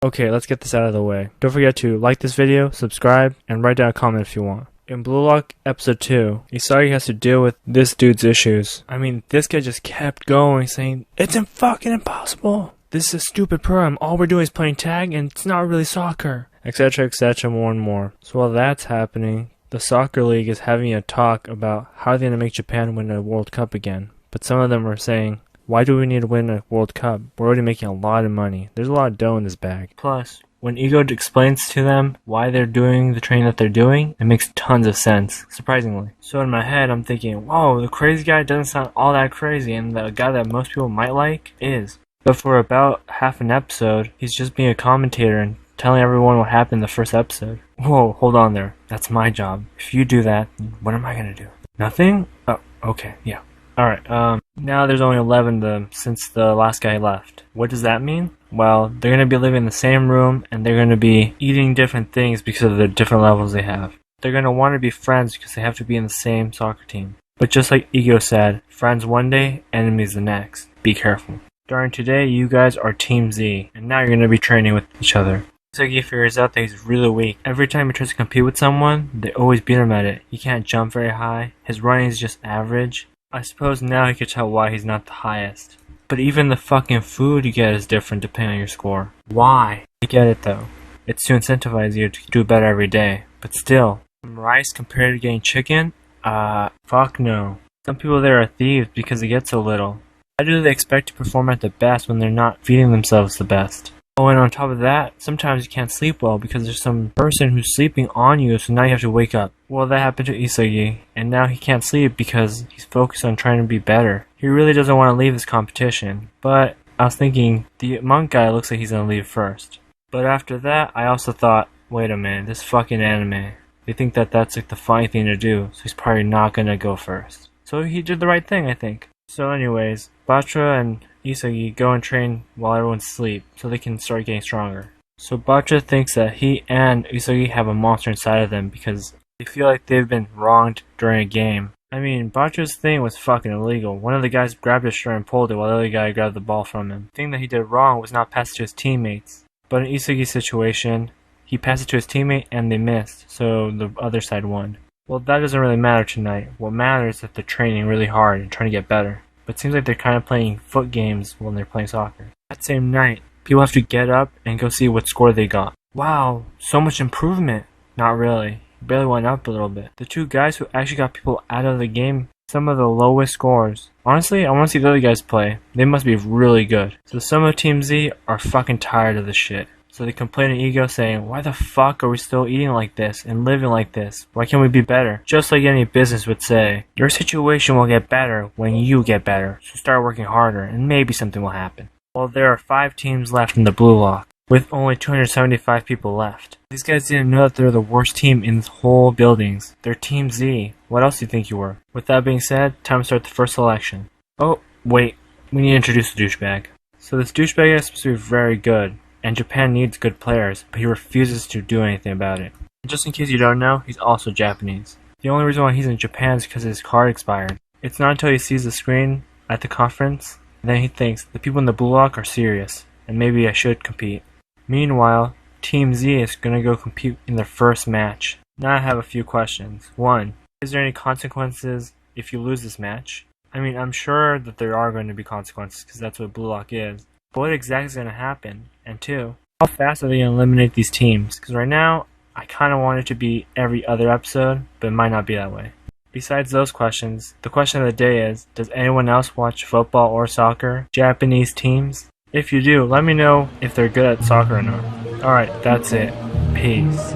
Okay, let's get this out of the way. Don't forget to like this video, subscribe, and write down a comment if you want. In Blue Lock Episode 2, Isagi has to deal with this dude's issues. I mean, this guy just kept going, saying, "It's fucking impossible. This is a stupid program. All we're doing is playing tag, and it's not really soccer." Etc, etc, more and more. So while that's happening, the soccer league is having a talk about how they're going to make Japan win a World Cup again. But some of them are saying, why do we need to win a World Cup? We're already making a lot of money. There's a lot of dough in this bag. Plus, when Ego explains to them why they're doing the training that they're doing, it makes tons of sense, surprisingly. So in my head, I'm thinking, whoa, the crazy guy doesn't sound all that crazy, and the guy that most people might like is. But for about half an episode, he's just being a commentator and telling everyone what happened in the first episode. Whoa, hold on there. That's my job. If you do that, what am I gonna do? Nothing? Oh, okay, yeah. Alright, now there's only 11 of them since the last guy left. What does that mean? Well, they're going to be living in the same room, and they're going to be eating different things because of the different levels they have. They're going to want to be friends because they have to be in the same soccer team. But just like Ego said, friends one day, enemies the next. Be careful. Starting today, you guys are Team Z, and now you're going to be training with each other. Isagi figures out that he's really weak. Every time he tries to compete with someone, they always beat him at it. He can't jump very high, his running is just average. I suppose now he could tell why he's not the highest. But even the fucking food you get is different depending on your score. Why? I get it though. It's to incentivize you to do better every day. But still, rice compared to getting chicken? Fuck no. Some people there are thieves because they get so little. How do they expect to perform at the best when they're not feeding themselves the best? Oh, and on top of that, sometimes you can't sleep well because there's some person who's sleeping on you, so now you have to wake up. Well, that happened to Isagi, and now he can't sleep because he's focused on trying to be better. He really doesn't want to leave this competition, but I was thinking, the monk guy looks like he's gonna leave first. But after that, I also thought, wait a minute, this fucking anime. They think that that's like the funny thing to do, so he's probably not gonna go first. So he did the right thing, I think. So anyways, Batra and Isagi go and train while everyone's asleep, so they can start getting stronger. So Batra thinks that he and Isagi have a monster inside of them because they feel like they've been wronged during a game. I mean, Batra's thing was fucking illegal. One of the guys grabbed his shirt and pulled it while the other guy grabbed the ball from him. The thing that he did wrong was not pass it to his teammates. But in Isagi's situation, he passed it to his teammate and they missed, so the other side won. Well, that doesn't really matter tonight. What matters is that they're training really hard and trying to get better. But it seems like they're kind of playing foot games when they're playing soccer. That same night, people have to get up and go see what score they got. Wow, so much improvement. Not really. It barely went up a little bit. The two guys who actually got people out of the game, some of the lowest scores. Honestly, I want to see the other guys play. They must be really good. So some of Team Z are fucking tired of this shit. So they complain to Ego saying, why the fuck are we still eating like this and living like this? Why can't we be better? Just like any business would say, your situation will get better when you get better, so start working harder and maybe something will happen. Well, there are 5 teams left in the Blue Lock, with only 275 people left. These guys didn't know that they're the worst team in the whole buildings. They're Team Z. What else do you think you were? With that being said, time to start the first selection. Oh, wait, we need to introduce the douchebag. So this douchebag is supposed to be very good. And Japan needs good players, but he refuses to do anything about it. And just in case you don't know, he's also Japanese. The only reason why he's in Japan is because his card expired. It's not until he sees the screen at the conference, and then he thinks, the people in the Blue Lock are serious, and maybe I should compete. Meanwhile, Team Z is going to go compete in their first match. Now I have a few questions. 1. Is there any consequences if you lose this match? I mean, I'm sure that there are going to be consequences, because that's what Blue Lock is. But what exactly is going to happen? And 2, how fast are they going to eliminate these teams? Because right now, I kind of want it to be every other episode, but it might not be that way. Besides those questions, the question of the day is, does anyone else watch football or soccer? Japanese teams? If you do, let me know if they're good at soccer or not. Alright, that's it. Peace.